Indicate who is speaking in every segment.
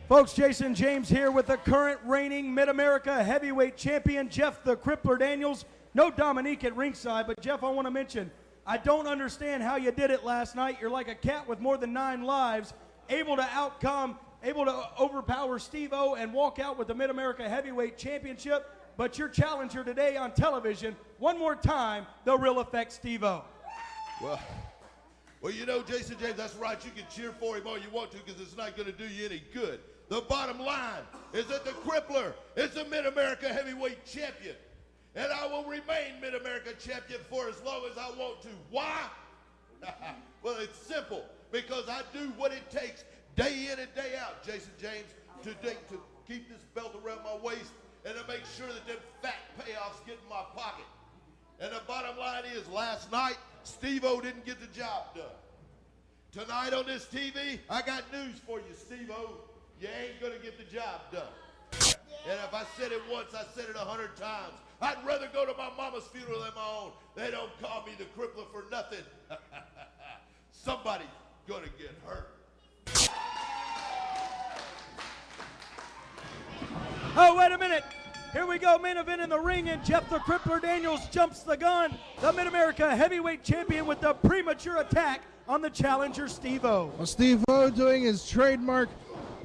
Speaker 1: Folks, Jason James here with the current reigning Mid-America Heavyweight Champion, Jeff The Crippler Daniels. No Dominique at ringside, but Jeff, I want to mention, I don't understand how you did it last night. You're like a cat with more than 9 lives, able to overpower Steve-O and walk out with the Mid-America Heavyweight Championship, but your challenger today on television, one more time, the real effect Steve-O.
Speaker 2: Well, you know, Jason James, that's right. You can cheer for him all you want to because it's not going to do you any good. The bottom line is that the Crippler is the Mid-America Heavyweight Champion. And I will remain Mid-America Champion for as long as I want to. Why? Well, it's simple. Because I do what it takes day in and day out, Jason James, to keep this belt around my waist and to make sure that them fat payoffs get in my pocket. And the bottom line is, last night, Steve-O didn't get the job done. Tonight on this TV, I got news for you, Steve-O. You ain't gonna get the job done. And if I said it once, I said it 100 times. I'd rather go to my mama's funeral than my own. They don't call me the Crippler for nothing. Somebody's gonna get hurt.
Speaker 1: Oh, wait a minute. Here we go, main event in the ring, and Jeff The Crippler Daniels jumps the gun. The Mid-America Heavyweight Champion with the premature attack on the challenger, Steve-O.
Speaker 3: Well, Steve-O doing his trademark,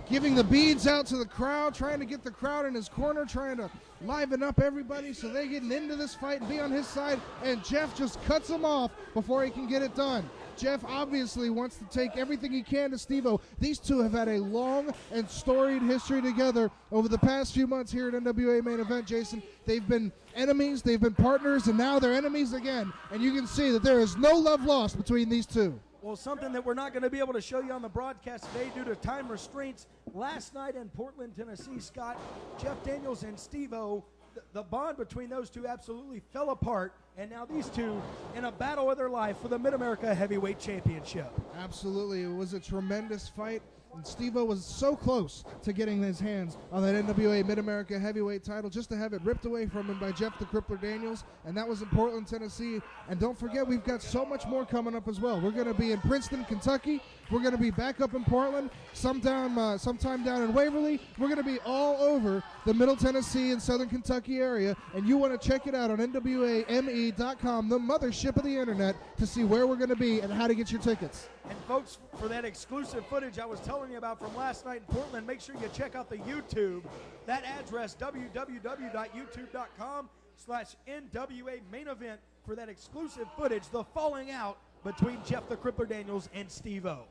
Speaker 3: giving the beads out to the crowd, trying to get the crowd in his corner, trying to liven up everybody so they get into this fight and be on his side, and Jeff just cuts him off before he can get it done. Jeff obviously wants to take everything he can to Steve-O. These two have had a long and storied history together over the past few months here at NWA Main Event, Jason. They've been enemies, they've been partners, and now they're enemies again. And you can see that there is no love lost between these two.
Speaker 1: Well, something that we're not going to be able to show you on the broadcast today due to time restraints. Last night in Portland, Tennessee, Scott, Jeff Daniels and Steve-O, the bond between those two absolutely fell apart, and now these two in a battle of their life for the Mid-America Heavyweight Championship.
Speaker 3: Absolutely. It was a tremendous fight, and Steve-O was so close to getting his hands on that NWA Mid-America Heavyweight title, just to have it ripped away from him by Jeff The Crippler Daniels, and that was in Portland, Tennessee. And don't forget, we've got so much more coming up as well. We're going to be in Princeton, Kentucky. We're going to be back up in Portland, sometime down in Waverly. We're going to be all over the Middle Tennessee and Southern Kentucky area, and you want to check it out on NWAME.com, the mothership of the internet, to see where we're going to be and how to get your tickets.
Speaker 1: And folks, for that exclusive footage I was telling you about from last night in Portland, make sure you check out the YouTube. That address, www.youtube.com/NWA Main Event, for that exclusive footage, the falling out between Jeff The Crippler Daniels and Steve-O.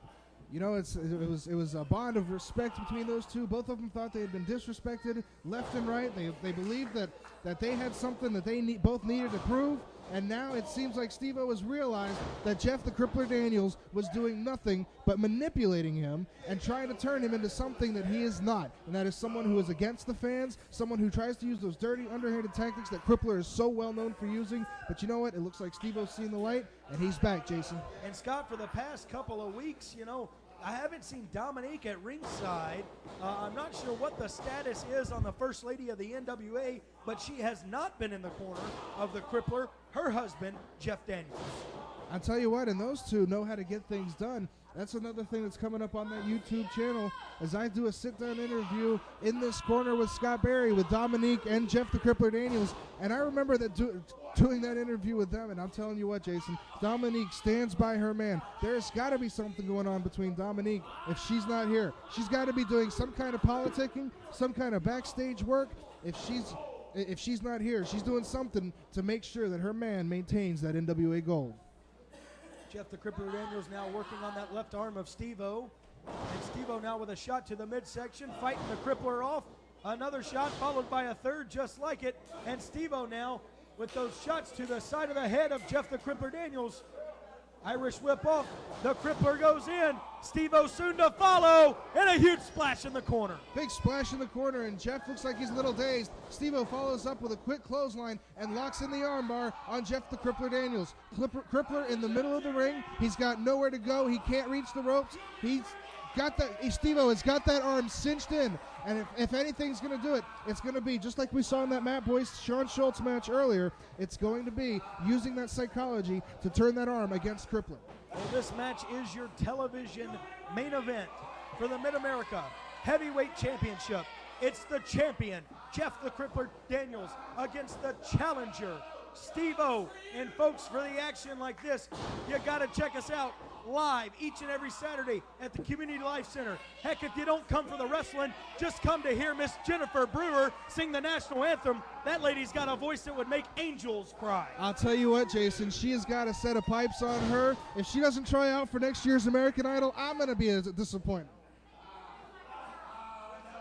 Speaker 3: You know, it was a bond of respect between those two. Both of them thought they had been disrespected left and right. They believed that they had something that they both needed to prove. And now it seems like Steve-O has realized that Jeff The Crippler Daniels was doing nothing but manipulating him and trying to turn him into something that he is not. And that is someone who is against the fans, someone who tries to use those dirty, underhanded tactics that Crippler is so well known for using. But you know what? It looks like Steve-O's seen the light, and he's back, Jason.
Speaker 1: And Scott, for the past couple of weeks, you know, I haven't seen Dominique at ringside. I'm not sure what the status is on the First Lady of the NWA, but she has not been in the corner of the Crippler, her husband, Jeff Daniels.
Speaker 3: I'll tell you what, and those two know how to get things done. That's another thing that's coming up on that YouTube channel as I do a sit-down interview in this corner with Scott Berry, with Dominique and Jeff The Crippler Daniels. And I remember that doing that interview with them, and I'm telling you what, Jason, Dominique stands by her man. There's got to be something going on between Dominique if she's not here. She's got to be doing some kind of politicking, some kind of backstage work. If she's not here, she's doing something to make sure that her man maintains that NWA gold.
Speaker 1: Jeff The Crippler Daniels now working on that left arm of Steve-O. And Steve-O now with a shot to the midsection, fighting the Crippler off. Another shot followed by a third just like it. And Steve-O now with those shots to the side of the head of Jeff The Crippler Daniels. Irish whip off. The Crippler goes in. Steve-O soon to follow. And a huge splash in the corner.
Speaker 3: Big splash in the corner, and Jeff looks like he's a little dazed. Steve-O follows up with a quick clothesline and locks in the armbar on Jeff the Crippler Daniels. Crippler in the middle of the ring. He's got nowhere to go. He can't reach the ropes. Steve-O has got that arm cinched in. And if anything's going to do it, it's going to be just like we saw in that Matt Boyce Sean Schultz match earlier. It's going to be using that psychology to turn that arm against Crippler.
Speaker 1: Well, this match is your television main event for the Mid-America Heavyweight Championship. It's the champion, Jeff the Crippler Daniels, against the challenger, Steve-O. And folks, for the action like this, you got to check us out live each and every Saturday at the Community Life Center. Heck, if you don't come for the wrestling, just come to hear Miss Jennifer Brewer sing the national anthem. That lady's got a voice that would make angels cry.
Speaker 3: I'll tell you what, Jason, she has got a set of pipes on her. If she doesn't try out for next year's American Idol, I'm going to be disappointed.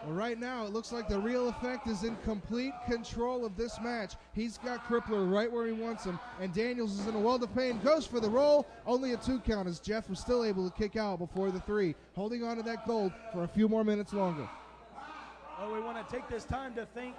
Speaker 3: Well, right now, it looks like the Real Effect is in complete control of this match. He's got Crippler right where he wants him, and Daniels is in a world of pain. Goes for the roll, only a 2 count as Jeff was still able to kick out before the 3, holding on to that gold for a few more minutes longer.
Speaker 1: Well, we want to take this time to thank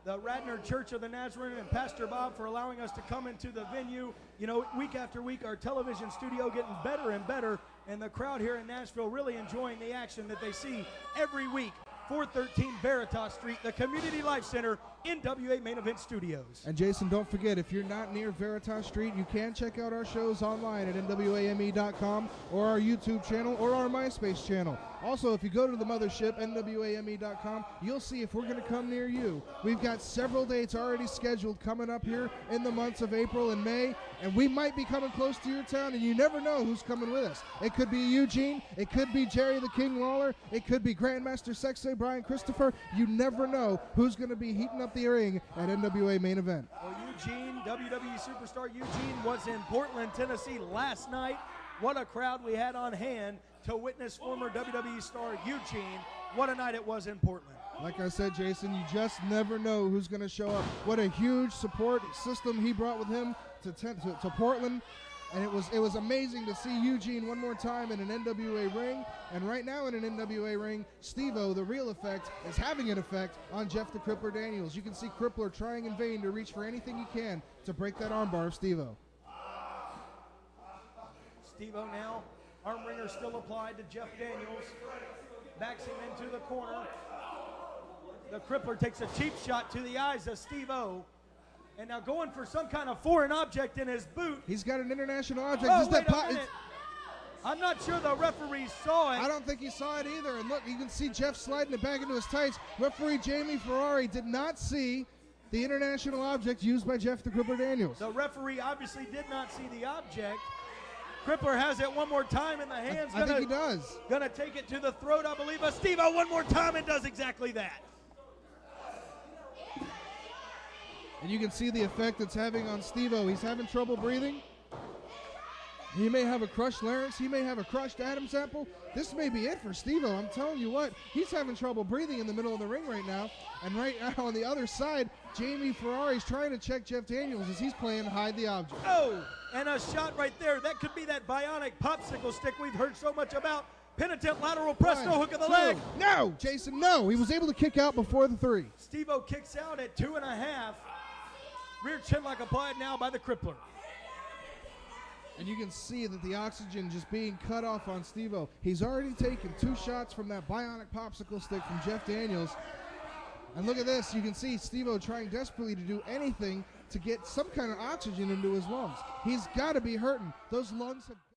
Speaker 1: the Radnor Church of the Nazarene and Pastor Bob for allowing us to come into the venue. You know, week after week, our television studio getting better and better, and the crowd here in Nashville really enjoying the action that they see every week. 413 Veritas Street, the Community Life Center, NWA Main Event Studios.
Speaker 3: And Jason, don't forget, if you're not near Veritas Street, you can check out our shows online at NWAME.com or our YouTube channel or our MySpace channel. Also, if you go to the mothership, NWAME.com, you'll see if we're going to come near you. We've got several dates already scheduled coming up here in the months of April and May, and we might be coming close to your town, and you never know who's coming with us. It could be Eugene, it could be Jerry the King Lawler, it could be Grandmaster Sexay Brian Christopher. You never know who's going to be heating up the ring at NWA Main Event.
Speaker 1: Well, Eugene, WWE superstar Eugene, was in Portland, Tennessee last night. What a crowd we had on hand to witness former WWE star Eugene. What a night it was in Portland.
Speaker 3: Like I said, Jason, you just never know who's going to show up. What a huge support system he brought with him to Portland. And it was amazing to see Eugene one more time in an NWA ring. And right now in an NWA ring, Steve-O, the Real Effect, is having an effect on Jeff the Crippler Daniels. You can see Crippler trying in vain to reach for anything he can to break that armbar of Steve-O.
Speaker 1: Steve-O now, arm wringer still applied to Jeff Daniels. Backs him into the corner. The Crippler takes a cheap shot to the eyes of Steve-O. And now going for some kind of foreign object in his boot.
Speaker 3: He's got an international object.
Speaker 1: Oh, wait a minute. I'm not sure the referee saw it.
Speaker 3: I don't think he saw it either. And look, you can see Jeff sliding it back into his tights. Referee Jamie Ferrari did not see the international object used by Jeff the Crippler Daniels.
Speaker 1: The referee obviously did not see the object. Crippler has it one more time in the hands.
Speaker 3: I think he does.
Speaker 1: Gonna take it to the throat, I believe. But Steve-O one more time and does exactly that.
Speaker 3: And you can see the effect it's having on Steve-O. He's having trouble breathing. He may have a crushed larynx. He may have a crushed Adam's apple. This may be it for Steve-O. I'm telling you what, he's having trouble breathing in the middle of the ring right now. And right now on the other side, Jamie Ferrari's trying to check Jeff Daniels as he's playing hide the object.
Speaker 1: Oh, and a shot right there. That could be that bionic popsicle stick we've heard so much about. Penitent lateral press, no hook of the leg.
Speaker 3: No, Jason, no. He was able to kick out before the 3.
Speaker 1: Steve-O kicks out at 2.5. Rear chin lock applied now by the Crippler.
Speaker 3: And you can see that the oxygen just being cut off on Steve-O. He's already taken 2 shots from that bionic popsicle stick from Jeff Daniels. And look at this. You can see Steve-O trying desperately to do anything to get some kind of oxygen into his lungs. He's got to be hurting. Those lungs have...